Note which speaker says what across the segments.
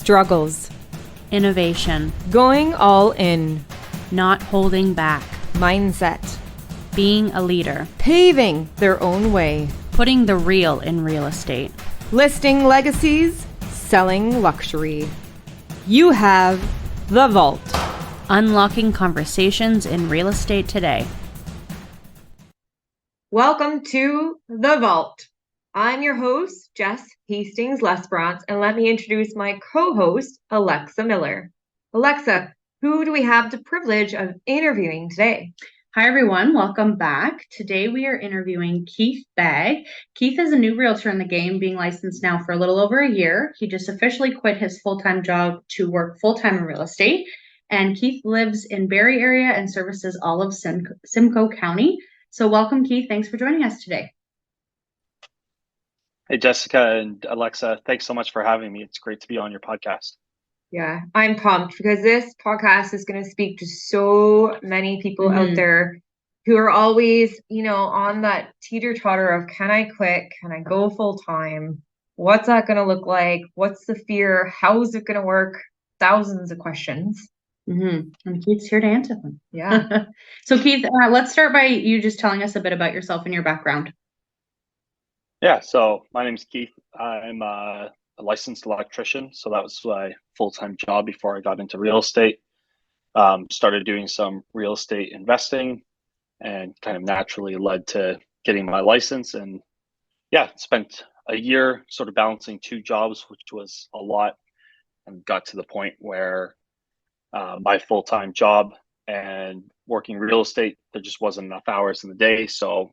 Speaker 1: struggles,
Speaker 2: innovation,
Speaker 1: going all in,
Speaker 2: not holding back,
Speaker 1: mindset,
Speaker 2: being a leader,
Speaker 1: paving their own way,
Speaker 2: putting the real in real estate,
Speaker 1: listing legacies, selling luxury. You have The Vault.
Speaker 2: unlocking conversations in real estate today.
Speaker 1: Welcome to The Vault. I'm your host, Jess Hastings-Lesbrance, and let me introduce my co-host, Alexa Miller. Alexa, who do we have the privilege of interviewing today?
Speaker 2: Hi, everyone. Welcome back. Today we are interviewing Keith Bagg. Keith is a new realtor in the game, being licensed now for a little over a year. He just officially quit his full-time job to work full-time in real estate. And Keith lives in Barrie area and services all of Simcoe County. So welcome, Keith. Thanks for joining us today.
Speaker 3: Hey, Jessica and Alexa, thanks so much for having me. It's great to be on your podcast.
Speaker 1: Yeah, I'm pumped because this podcast is going to speak to so many people out there who are always, on that teeter-totter of, can I quit? Can I go full time? What's that going to look like? What's the fear? How is it going to work? Thousands of questions.
Speaker 2: And Keith's here to answer them.
Speaker 1: Yeah.
Speaker 2: So Keith, let's start by you just telling us a bit about yourself and your background.
Speaker 3: Yeah, so my name's Keith. I'm a licensed electrician, so that was my full-time job before I got into real estate. Started doing some real estate investing and kind of naturally led to getting my license. And yeah, spent a year sort of balancing two jobs, which was a lot, and got to the point where my full-time job and working real estate, there just wasn't enough hours in the day. So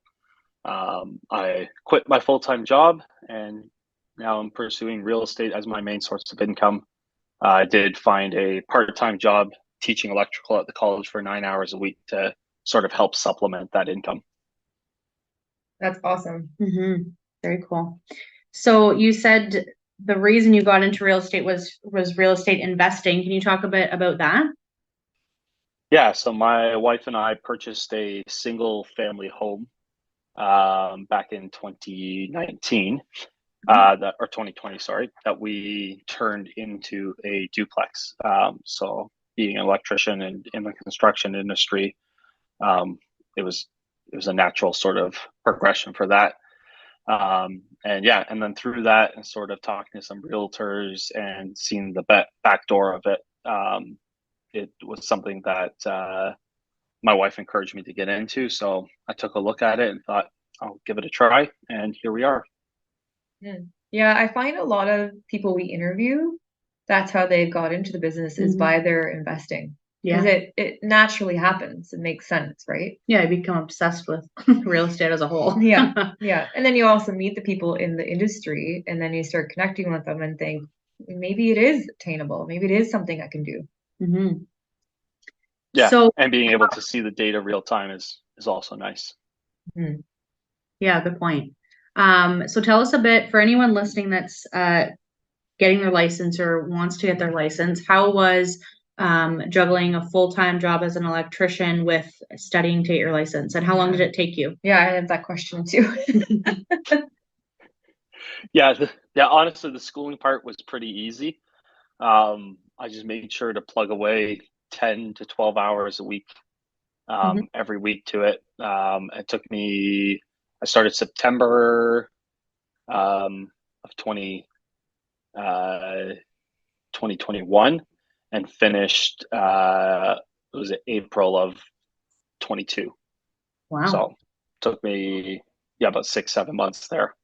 Speaker 3: I quit my full-time job and now I'm pursuing real estate as my main source of income. I did find a part-time job teaching electrical at the college for 9 hours a week to sort of help supplement that income.
Speaker 1: That's awesome.
Speaker 2: Very cool. So you said the reason you got into real estate was real estate investing. Can you talk a bit about that?
Speaker 3: Yeah, so my wife and I purchased a single family home back in 2019, or 2020, sorry, that we turned into a duplex. So being an electrician and in the construction industry, it was a natural sort of progression for that. And then through that and sort of talking to some realtors and seeing the back door of it, it was something that my wife encouraged me to get into. So I took a look at it and thought, I'll give it a try. And here we are.
Speaker 1: Yeah, I find a lot of people we interview, that's how they got into the business is by their investing.
Speaker 2: Yeah.
Speaker 1: Because it naturally happens. It makes sense, right?
Speaker 2: Yeah, I become obsessed with real estate as a whole.
Speaker 1: Yeah. And then you also meet the people in the industry and then you start connecting with them and think, maybe it is attainable. Maybe it is something I can do.
Speaker 3: Yeah.
Speaker 2: So,
Speaker 3: and being able to see the data real time is also nice.
Speaker 2: Yeah, good point. So tell us a bit, for anyone listening that's getting their license or wants to get their license, how was juggling a full-time job as an electrician with studying to get your license, and how long did it take you?
Speaker 1: Yeah, I had that question too.
Speaker 3: Yeah, honestly, the schooling part was pretty easy. I just made sure to plug away 10 to 12 hours a week, every week to it. It took me, I started September of 2021 and finished, was it April of 22.
Speaker 2: Wow.
Speaker 3: So it took me, about 6-7 months there.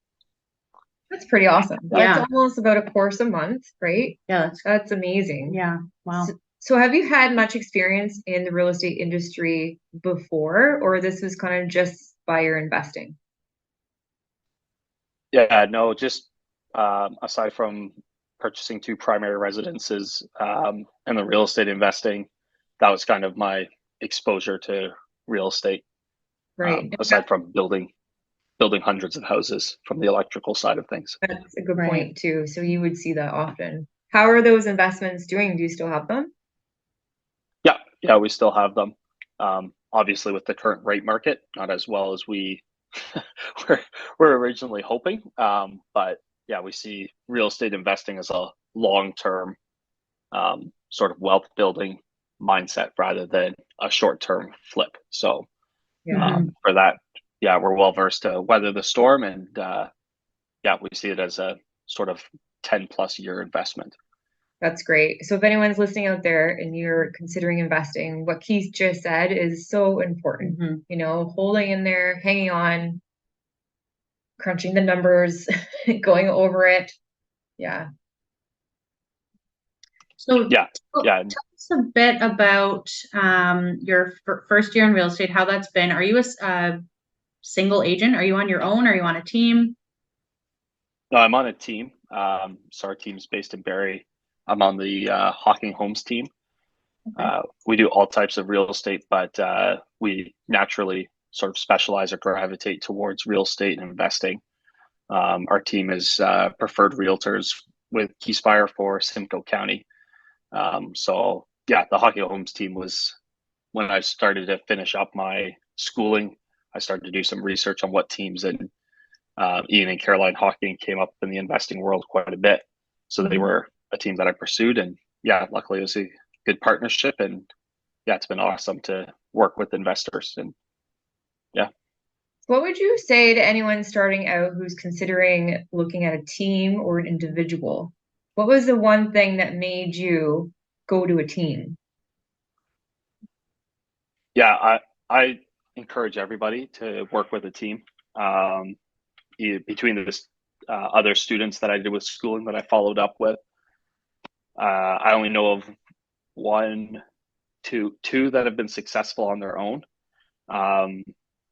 Speaker 1: That's pretty awesome.
Speaker 2: Yeah.
Speaker 1: That's almost about a course a month, right?
Speaker 2: Yeah,
Speaker 1: that's amazing.
Speaker 2: Yeah. Wow.
Speaker 1: So have you had much experience in the real estate industry before, or this was kind of just by your investing?
Speaker 3: Yeah, no, just aside from purchasing 2 primary residences and the real estate investing, that was kind of my exposure to real estate.
Speaker 1: Right.
Speaker 3: Aside from building hundreds of houses from the electrical side of things.
Speaker 1: That's a good point too. So you would see that often. How are those investments doing? Do you still have them?
Speaker 3: Yeah, we still have them. Obviously, with the current rate market, not as well as we were originally hoping. But yeah, we see real estate investing as a long-term sort of wealth building mindset rather than a short term flip. So for that, yeah, we're well versed to weather the storm, and yeah, we see it as a sort of 10+ year investment.
Speaker 1: That's great. So if anyone's listening out there and you're considering investing, what Keith just said is so important. You know, holding in there, hanging on, crunching the numbers, going over it. Yeah.
Speaker 2: So
Speaker 3: yeah,
Speaker 2: tell us a bit about your first year in real estate, how that's been. Are you a single agent? Are you on your own? Are you on a team?
Speaker 3: No, I'm on a team. So our team's based in Barrie. I'm on the Hawking Homes team. We do all types of real estate, but we naturally sort of specialize or gravitate towards real estate and investing. Our team is preferred realtors with Keyspire for Simcoe County. So yeah, the Hawking Homes team was when I started to finish up my schooling. I started to do some research on what teams, and Ian and Caroline Hawking came up in the investing world quite a bit. So they were a team that I pursued, and yeah, luckily it was a good partnership, and yeah, it's been awesome to work with investors. And yeah.
Speaker 1: What would you say to anyone starting out who's considering looking at a team or an individual? What was the one thing that made you go to a team?
Speaker 3: Yeah, I encourage everybody to work with a team. Between the other students that I did with schooling that I followed up with, I only know of two that have been successful on their own.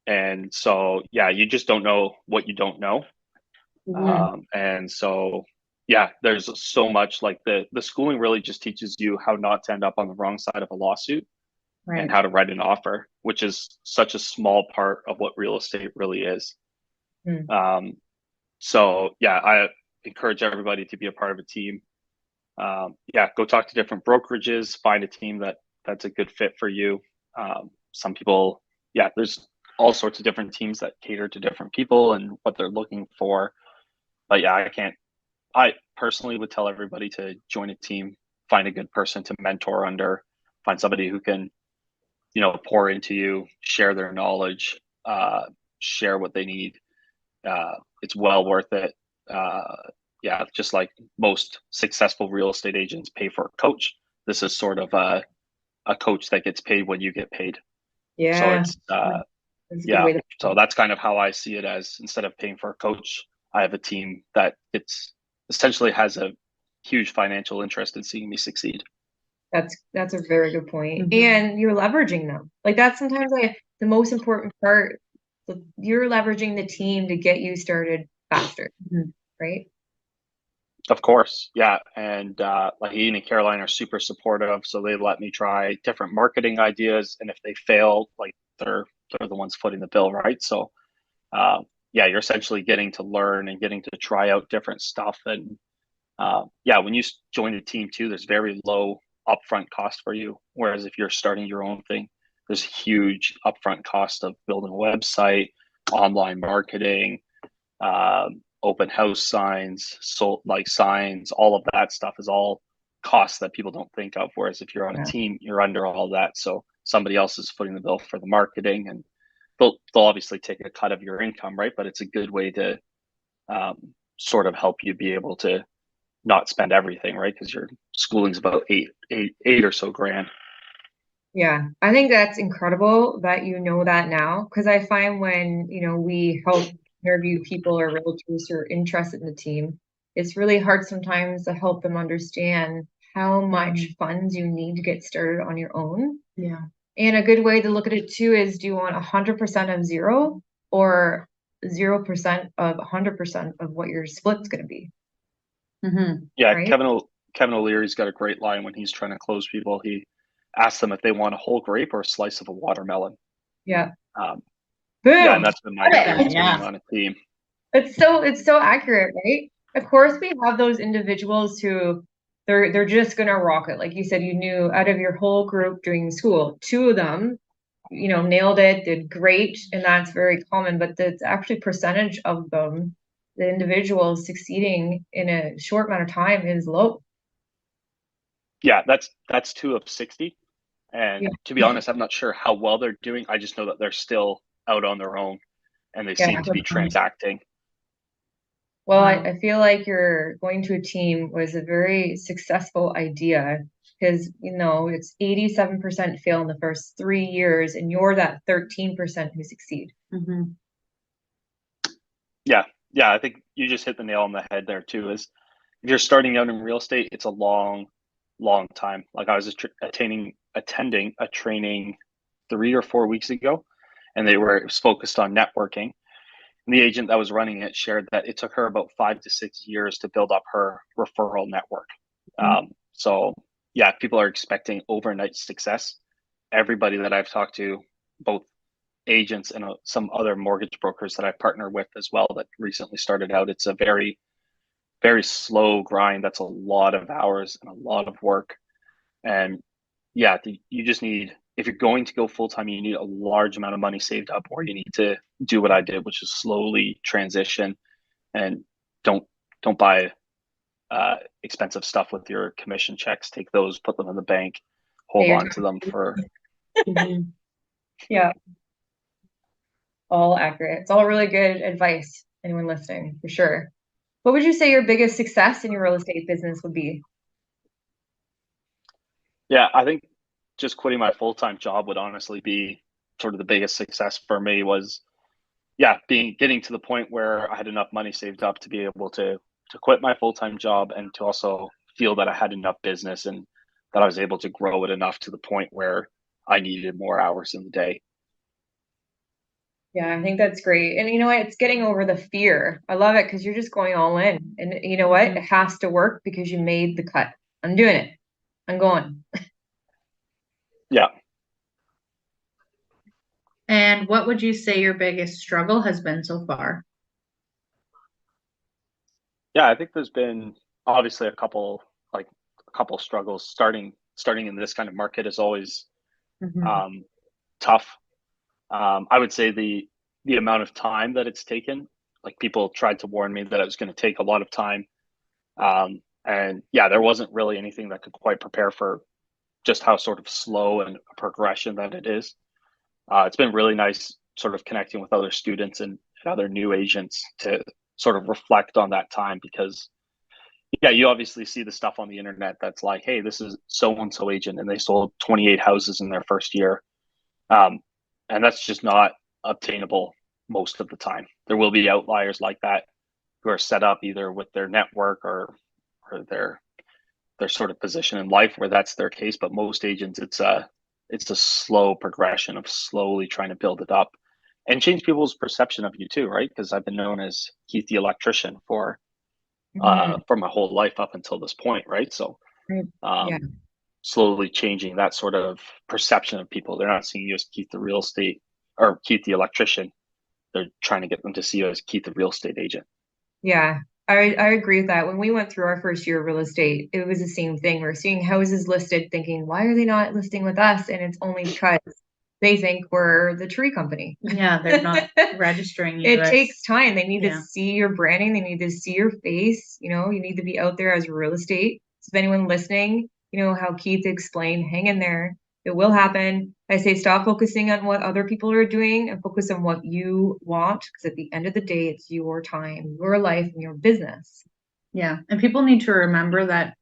Speaker 3: And so, yeah, you just don't know what you don't know. And so, yeah, there's so much, like the schooling really just teaches you how not to end up on the wrong side of a lawsuit and how to write an offer, which is such a small part of what real estate really is. So yeah, I encourage everybody to be a part of a team. Yeah, go talk to different brokerages, find a team that's a good fit for you. Some people, yeah, there's all sorts of different teams that cater to different people and what they're looking for. But yeah, I personally would tell everybody to join a team, find a good person to mentor under, find somebody who can, pour into you, share their knowledge, share what they need. It's well worth it. Yeah, just like most successful real estate agents pay for a coach, this is sort of a coach that gets paid when you get paid.
Speaker 1: Yeah.
Speaker 3: So it's yeah. So that's kind of how I see it, as instead of paying for a coach, I have a team that essentially has a huge financial interest in seeing me succeed.
Speaker 1: That's a very good point. And you're leveraging them. Like that's sometimes the most important part. You're leveraging the team to get you started faster, right?
Speaker 3: Of course, yeah. And like Ian and Caroline are super supportive, so they let me try different marketing ideas, and if they fail, like they're the ones footing the bill, right? So yeah, you're essentially getting to learn and getting to try out different stuff. And yeah, when you join a team too, there's very low upfront cost for you. Whereas if you're starting your own thing, there's huge upfront cost of building a website, online marketing, open house signs, signs, all of that stuff is all costs that people don't think of. Whereas if you're on a team, you're under all that. So somebody else is footing the bill for the marketing, and they'll obviously take a cut of your income, right? But it's a good way to sort of help you be able to not spend everything, right? Because your schooling's about eight or so grand.
Speaker 1: Yeah, I think that's incredible that you know that now, because I find when we help interview people or realtors who are interested in the team, it's really hard sometimes to help them understand how much funds you need to get started on your own.
Speaker 2: Yeah.
Speaker 1: And a good way to look at it too is, do you want 100% of zero or 0% of 100% of what your split's going to be?
Speaker 3: Yeah,
Speaker 1: right?
Speaker 3: Kevin O'Leary's got a great line when he's trying to close people. He asks them if they want a whole grape or a slice of a watermelon.
Speaker 1: Yeah.
Speaker 3: Boom.
Speaker 1: Yeah,
Speaker 3: and that's been my experience being on a team.
Speaker 1: It's so accurate, right? Of course, we have those individuals who they're just gonna rock it. Like you said, you knew out of your whole group during school, two of them, nailed it, did great, and that's very common. But the actually percentage of them, the individuals succeeding in a short amount of time, is low.
Speaker 3: Yeah, that's 2 of 60. And
Speaker 1: Yeah.
Speaker 3: to be honest, I'm not sure how well they're doing. I just know that they're still out on their own and they
Speaker 1: Yeah.
Speaker 3: seem to be transacting.
Speaker 1: Well,
Speaker 2: Wow.
Speaker 1: I feel like you're going to a team was a very successful idea because, it's 87% fail in the first 3 years, and you're that 13% who succeed.
Speaker 2: Mhm.
Speaker 3: Yeah. Yeah. I think you just hit the nail on the head there too, is if you're starting out in real estate, it's a long, long time. Like I was attending a training 3 or 4 weeks ago, and it was focused on networking. And the agent that was running it shared that it took her about 5 to 6 years to build up her referral network. So yeah, people are expecting overnight success. Everybody that I've talked to, both agents and some other mortgage brokers that I partner with as well that recently started out, it's a very, very slow grind. That's a lot of hours and a lot of work. And yeah, you just need, if you're going to go full time, you need a large amount of money saved up, or you need to do what I did, which is slowly transition and don't don't buy expensive stuff with your commission checks. Take those, put them in the bank, hold
Speaker 1: Yeah,
Speaker 3: on to them for.
Speaker 2: Mhm.
Speaker 1: yeah, all accurate. It's all really good advice. Anyone listening, for sure. What would you say your biggest success in your real estate business would be?
Speaker 3: Yeah, I think just quitting my full time job would honestly be sort of the biggest success for me. Was yeah, being getting to the point where I had enough money saved up to be able to quit my full time job and to also feel that I had enough business and that I was able to grow it enough to the point where I needed more hours in the day.
Speaker 1: Yeah, I think that's great. And you know what? It's getting over the fear. I love it because you're just going all in. And you know what? It has to work because you made the cut. I'm doing it. I'm going.
Speaker 3: Yeah,
Speaker 2: And what would you say your biggest struggle has been so far?
Speaker 3: yeah, I think there's been obviously a couple struggles. Starting in this kind of market is always
Speaker 2: Mhm.
Speaker 3: um, tough. I would say the amount of time that it's taken. Like people tried to warn me that it was going to take a lot of time, and yeah, there wasn't really anything that could quite prepare for just how sort of slow and a progression that it is. It's been really nice sort of connecting with other students and other new agents to sort of reflect on that time because yeah, you obviously see the stuff on the internet that's like, hey, this is so and so agent and they sold 28 houses in their first year. Um, and that's just not obtainable most of the time. There will be outliers like that who are set up either with their network or their sort of position in life where that's their case. But most agents, it's a slow progression of slowly trying to build it up and change people's perception of you too, right? Because I've been known as Keith the electrician
Speaker 1: Mhm.
Speaker 3: for my whole life up until this point, right? So
Speaker 1: Right. Yeah.
Speaker 3: um, slowly changing that sort of perception of people. They're not seeing you as Keith the real estate or Keith the electrician. They're trying to get them to see you as Keith the real estate agent.
Speaker 1: Yeah, I agree with that. When we went through our first year of real estate, it was the same thing. We're seeing houses listed, thinking, why are they not listing with us? And it's only because they think we're the tree company.
Speaker 2: Yeah, they're not registering you
Speaker 1: It
Speaker 2: as,
Speaker 1: takes time. They need to
Speaker 2: yeah.
Speaker 1: see your branding. They need to see your face. You need to be out there as real estate. So if anyone listening, how Keith explained, hang in there. It will happen. I say stop focusing on what other people are doing and focus on what you want. Because at the end of the day, it's your time, your life, and your business.
Speaker 2: Yeah. And people need to remember that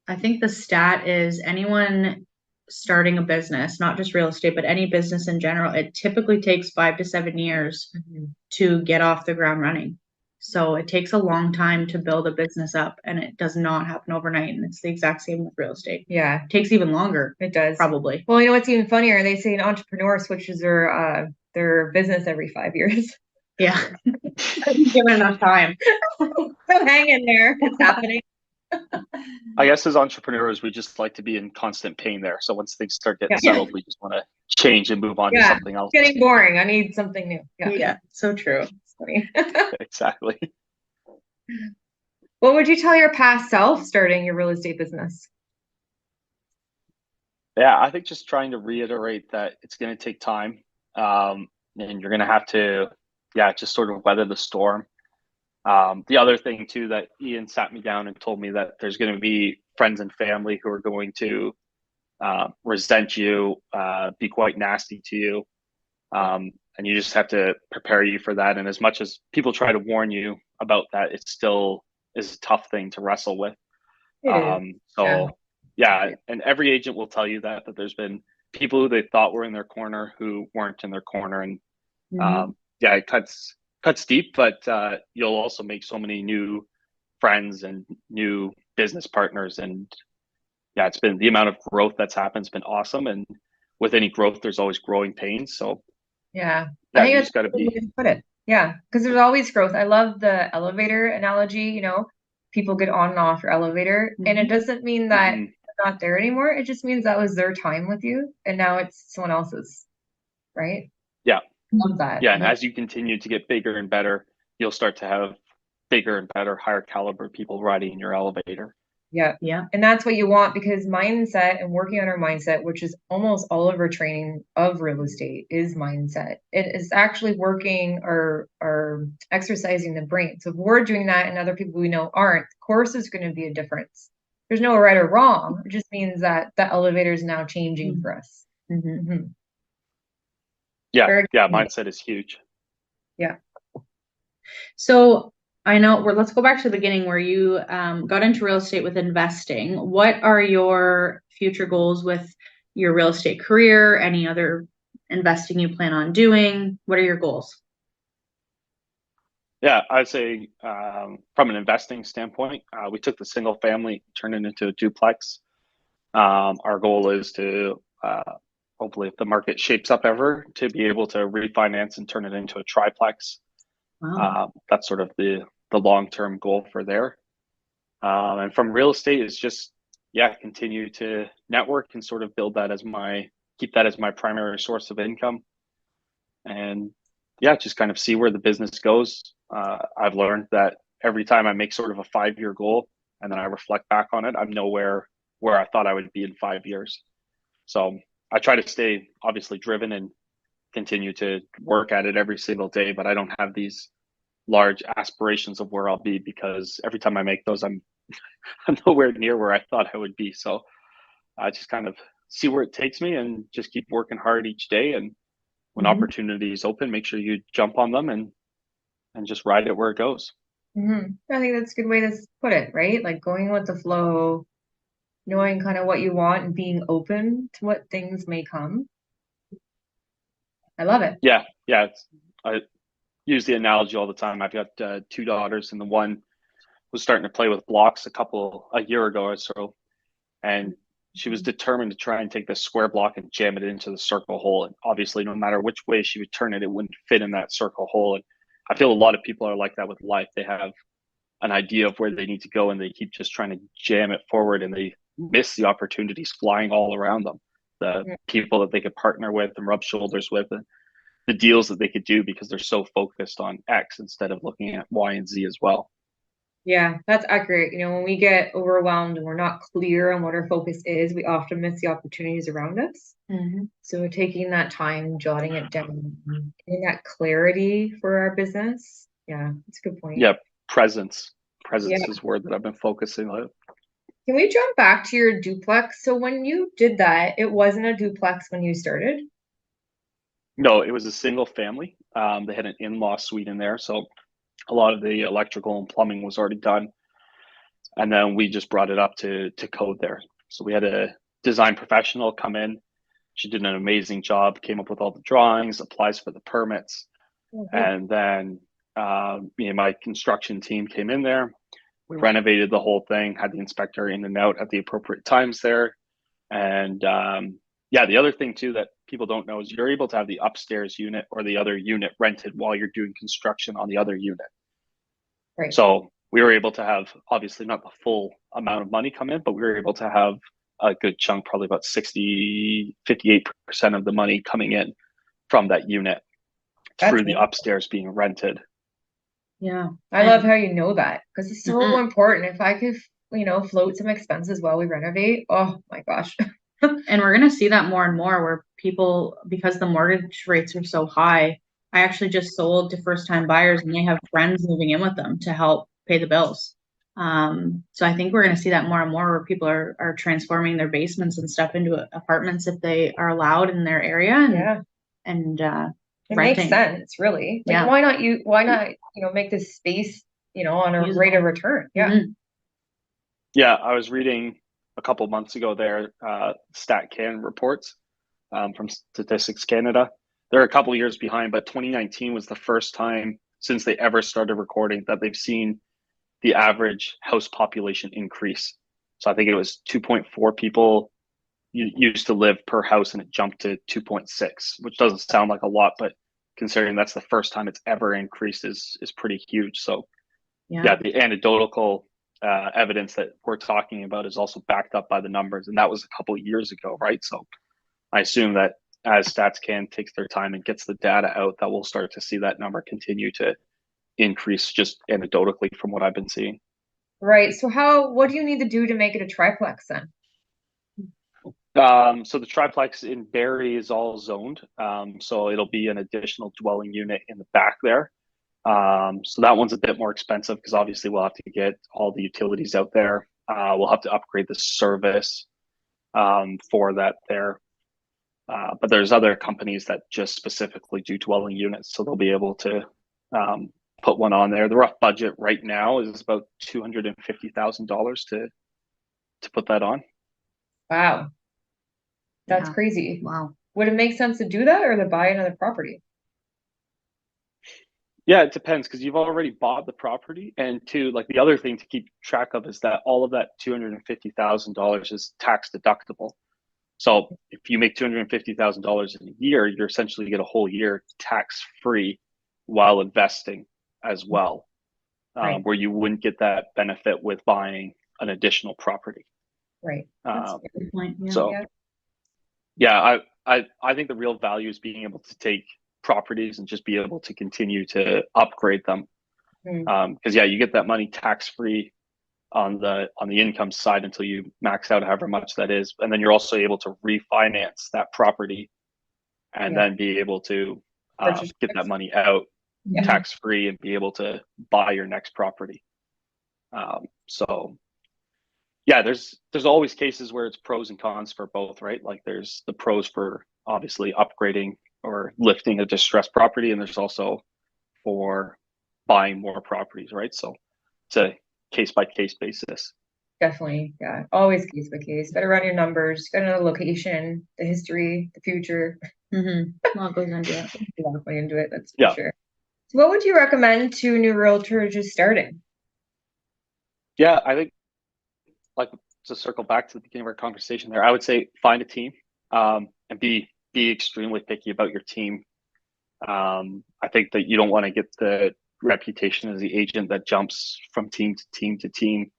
Speaker 2: I think the stat is anyone starting a business, not just real estate, but any business in general, it typically takes 5 to 7 years to get off the ground running. So it takes a long time to build a business up and it does not happen overnight. And it's the exact same with real estate.
Speaker 1: Yeah,
Speaker 2: It takes even longer,
Speaker 1: it does.
Speaker 2: probably.
Speaker 1: Well, you know what's even funnier? They say an entrepreneur switches their business every 5 years.
Speaker 2: Yeah. Given enough time.
Speaker 1: So hang in there. It's happening.
Speaker 3: I guess as entrepreneurs, we just like to be in constant pain there. So once things start getting
Speaker 1: Yeah.
Speaker 3: settled, we just want to change and move on to
Speaker 1: Yeah,
Speaker 3: something else.
Speaker 1: it's getting boring. I need something new. Yeah,
Speaker 2: Yeah, so true.
Speaker 1: it's funny.
Speaker 3: Exactly.
Speaker 1: What would you tell your past self starting your real estate business?
Speaker 3: Yeah, I think just trying to reiterate that it's going to take time, and you're going to have to, yeah, just sort of weather the storm. The other thing too that Ian sat me down and told me that there's going to be friends and family who are going to resent you, be quite nasty to you, and you just have to prepare you for that. And as much as people try to warn you about that, it still is a tough thing to wrestle with.
Speaker 1: It is. Yeah.
Speaker 3: So yeah, and every agent will tell you that there's been people who they thought were in their corner who weren't in their corner, and yeah, it cuts deep, but you'll also make so many new friends and new business partners, and yeah, it's been the amount of growth that's happened has been awesome, and with any growth, there's always growing pains. So
Speaker 1: Yeah. I
Speaker 3: yeah,
Speaker 1: think
Speaker 3: you
Speaker 1: that's
Speaker 3: just got to
Speaker 1: a good way
Speaker 3: be.
Speaker 1: to put it. Yeah. Because there's always growth. I love the elevator analogy, people get on and off your elevator. And it doesn't mean that
Speaker 3: Mhm.
Speaker 1: they're not there anymore. It just means that was their time with you. And now it's someone else's, right?
Speaker 3: Yeah,
Speaker 1: Love that.
Speaker 3: yeah, and as you continue to get bigger and better, you'll start to have bigger and better, higher caliber people riding in your elevator.
Speaker 1: Yeah.
Speaker 2: Yeah.
Speaker 1: And that's what you want, because mindset and working on our mindset, which is almost all of our training of real estate, is mindset. It is actually working or exercising the brain. So if we're doing that and other people we know aren't, of course there's going to be a difference. There's no right or wrong. It just means that the elevator is now changing for us.
Speaker 2: Mhm.
Speaker 3: Yeah,
Speaker 1: Very
Speaker 3: yeah,
Speaker 1: exciting.
Speaker 3: mindset is huge.
Speaker 1: Yeah.
Speaker 2: So I know let's go back to the beginning where you got into real estate with investing. What are your future goals with your real estate career? Any other investing you plan on doing? What are your goals?
Speaker 3: Yeah, I'd say from an investing standpoint, we took the single family, turned it into a duplex. Our goal is to hopefully, if the market shapes up ever, to be able to refinance and turn it into a triplex.
Speaker 2: Wow.
Speaker 3: That's sort of the long term goal for there. And from real estate is just yeah, continue to network and sort of build that as my keep that as my primary source of income, and yeah, just kind of see where the business goes. I've learned that every time I make sort of a 5 year goal and then I reflect back on it, I'm nowhere where I thought I would be in 5 years. So I try to stay obviously driven and continue to work at it every single day, but I don't have these large aspirations of where I'll be because every time I make those, I'm nowhere near where I thought I would be. So I just kind of see where it takes me and just keep working hard each day. And when opportunities open, make sure you jump on them and just ride it where it goes.
Speaker 1: I think that's a good way to put it, right? Like going with the flow, knowing kind of what you want and being open to what things may come. I love it.
Speaker 3: Yeah, yeah. I use the analogy all the time. I've got two daughters, and the one was starting to play with blocks a year ago or so, and she was determined to try and take the square block and jam it into the circle hole. And obviously, no matter which way she would turn it, it wouldn't fit in that circle hole. And I feel a lot of people are like that with life. They have an idea of where they need to go, and they keep just trying to jam it forward, and they miss the opportunities flying all around them. The people that they could partner with and rub shoulders with, and the deals that they could do because they're so focused on X instead of looking at Y and Z as well.
Speaker 1: Yeah, that's accurate. When we get overwhelmed and we're not clear on what our focus is, we often miss the opportunities around us. So taking that time, jotting it down, getting that clarity for our business. Yeah, that's a good point.
Speaker 3: Yeah, presence.
Speaker 1: Yeah.
Speaker 3: Presence is a word that I've been focusing on.
Speaker 1: Can we jump back to your duplex? So when you did that, it wasn't a duplex when you started?
Speaker 3: No, it was a single family. They had an in-law suite in there, so a lot of the electrical and plumbing was already done, and then we just brought it up to code there. So we had a design professional come in. She did an amazing job, came up with all the drawings, applies for the permits, and then me and my construction team came in there. We renovated the whole thing, had the inspector in and out at the appropriate times there, and yeah, the other thing too that people don't know is you're able to have the upstairs unit or the other unit rented while you're doing construction on the other unit.
Speaker 1: Right.
Speaker 3: So we were able to have obviously not the full amount of money come in, but we were able to have a good chunk, probably about 58% of the money coming in from that unit through the upstairs being rented.
Speaker 2: Yeah.
Speaker 1: I love how you know that, because it's so important. If I could, float some expenses while we renovate, oh my gosh.
Speaker 2: And we're going to see that more and more where people, because the mortgage rates are so high, I actually just sold to first time buyers and they have friends moving in with them to help pay the bills. So I think we're going to see that more and more where people are transforming their basements and stuff into apartments if they are allowed in their area and
Speaker 1: it
Speaker 2: renting.
Speaker 1: makes sense, really. Like,
Speaker 2: Yeah.
Speaker 1: why not, you know, make this space, you know, on a
Speaker 2: Usable.
Speaker 1: rate of return? Yeah.
Speaker 2: Mhm.
Speaker 3: Yeah, I was reading a couple months ago their StatCan reports from Statistics Canada. They're a couple years behind, but 2019 was the first time since they ever started recording that they've seen the average house population increase. So I think it was 2.4 people used to live per house, and it jumped to 2.6, which doesn't sound like a lot, but considering that's the first time it's ever increased is pretty huge. So yeah, the anecdotal evidence that we're talking about is also backed up by the numbers, and that was a couple of years ago, right? So I assume that as StatsCan takes their time and gets the data out, that we'll start to see that number continue to increase just anecdotally from what I've been seeing.
Speaker 1: Right. So what do you need to do to make it a triplex then?
Speaker 3: So the triplex in Barrie is all zoned. So it'll be an additional dwelling unit in the back there. So that one's a bit more expensive because obviously we'll have to get all the utilities out there. We'll have to upgrade the service for that there. But there's other companies that just specifically do dwelling units, so they'll be able to put one on there. The rough budget right now is about $250,000 to put that on.
Speaker 1: Wow. That's crazy.
Speaker 2: Wow.
Speaker 1: Would it make sense to do that or to buy another property?
Speaker 3: Yeah, it depends because you've already bought the property. And two, like the other thing to keep track of is that all of that $250,000 is tax deductible. So if you make $250,000 in a year, you're essentially get a whole year tax free while investing as well,
Speaker 1: Right.
Speaker 3: where you wouldn't get that benefit with buying an additional property.
Speaker 1: Right. That's a good point. Yeah.
Speaker 3: So yeah, I think the real value is being able to take properties and just be able to continue to upgrade them. Because yeah, you get that money tax free on the income side until you max out however much that is, and then you're also able to refinance that property and then be able to get that money out tax free and be able to buy your next property. So yeah, there's always cases where it's pros and cons for both, right? Like there's the pros for obviously upgrading or lifting a distressed property, and there's also for buying more properties, right? So it's a case by case basis.
Speaker 1: Definitely. Yeah. Always case by case. Got to run your numbers, got to know the location, the history, the future.
Speaker 2: A lot goes into it.
Speaker 1: A lot going into it, that's for sure. So what would you recommend to a new realtor just starting?
Speaker 3: Yeah, I think like to circle back to the beginning of our conversation there, I would say find a team and be extremely picky about your team. I think that you don't want to get the reputation as the agent that jumps from team to team to team.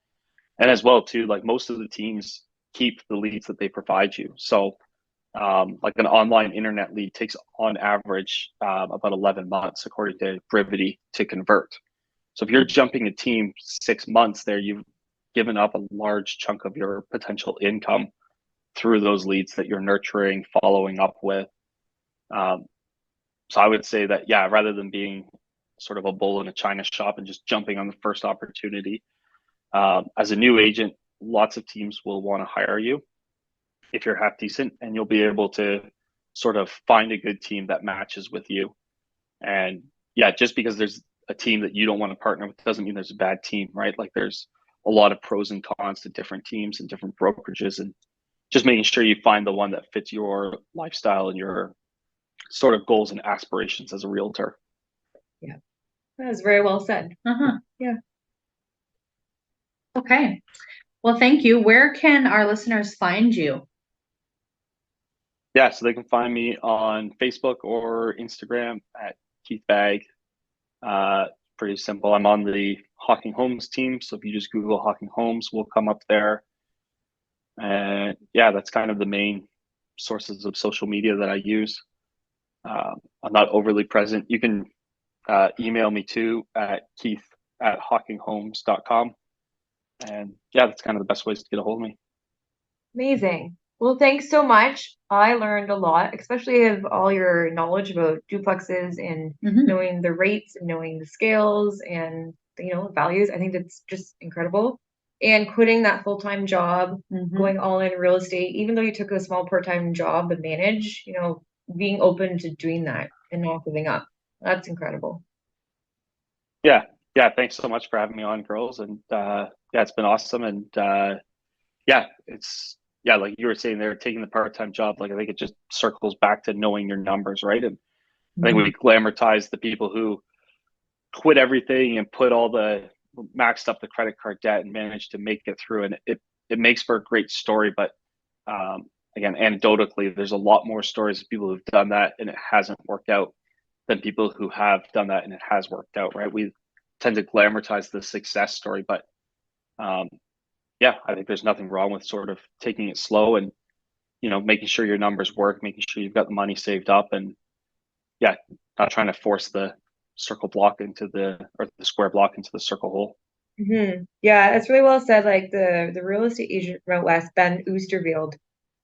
Speaker 3: And as well too, like most of the teams keep the leads that they provide you. So like an online internet lead takes on average about 11 months according to Brivity to convert. So if you're jumping a team 6 months there, you've given up a large chunk of your potential income through those leads that you're nurturing, following up with. So I would say that, yeah, rather than being sort of a bull in a china shop and just jumping on the first opportunity, as a new agent, lots of teams will want to hire you if you're half decent, and you'll be able to sort of find a good team that matches with you. And yeah, just because there's a team that you don't want to partner with doesn't mean there's a bad team, right? Like there's a lot of pros and cons to different teams and different brokerages, and just making sure you find the one that fits your lifestyle and your sort of goals and aspirations as a realtor.
Speaker 1: Yeah, that was very well said. Yeah.
Speaker 2: Okay. Well, thank you. Where can our listeners find you?
Speaker 3: Yeah, so they can find me on Facebook or Instagram at Keith Bagg. Pretty simple. I'm on the Hawking Homes team, so if you just Google Hawking Homes, we'll come up there. And yeah, that's kind of the main sources of social media that I use. I'm not overly present. You can email me too at keith@hawkinghomes.com. And yeah, that's kind of the best ways to get a hold of me.
Speaker 1: Amazing. Well, thanks so much. I learned a lot, especially of all your knowledge about duplexes and knowing the rates and knowing the scales and values. I think that's just incredible. And quitting that full-time job, going all in real estate, even though you took a small part-time job to manage, being open to doing that and not giving up. That's incredible.
Speaker 3: Yeah, yeah. Thanks so much for having me on, girls. And yeah, it's been awesome. And yeah, like you were saying, they're taking the part-time job. Like I think it just circles back to knowing your numbers, right? And I think we glamorize the people who quit everything and put all the maxed up the credit card debt and managed to make it through. And it makes for a great story. But again, anecdotally, there's a lot more stories of people who've done that and it hasn't worked out than people who have done that and it has worked out, right? We tend to glamorize the success story, but yeah, I think there's nothing wrong with sort of taking it slow and making sure your numbers work, making sure you've got the money saved up, and yeah, not trying to force the circle block or the square block into the circle hole.
Speaker 1: Yeah, it's really well said. Like the real estate agent from out west, Ben Oosterveld,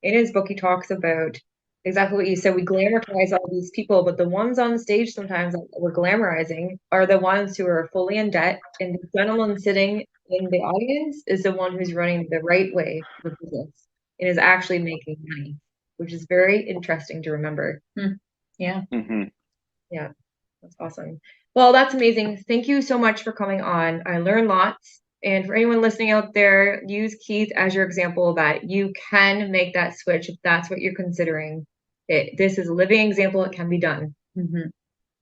Speaker 1: in his book, he talks about exactly what you said. We glamorize all these people, but the ones on the stage sometimes that we're glamorizing are the ones who are fully in debt. And the gentleman sitting in the audience is the one who's running the right way for business and is actually making money, which is very interesting to remember.
Speaker 2: Yeah.
Speaker 1: Yeah, that's awesome. Well, that's amazing. Thank you so much for coming on. I learned lots. And for anyone listening out there, use Keith as your example that you can make that switch if that's what you're considering. This is a living example. It can be done.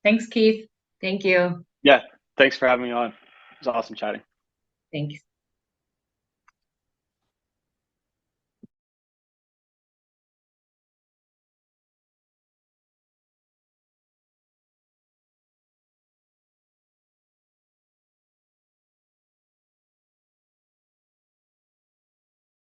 Speaker 2: Thanks, Keith.
Speaker 1: Thank you.
Speaker 3: Yeah, thanks for having me on. It was awesome chatting.
Speaker 1: Thanks.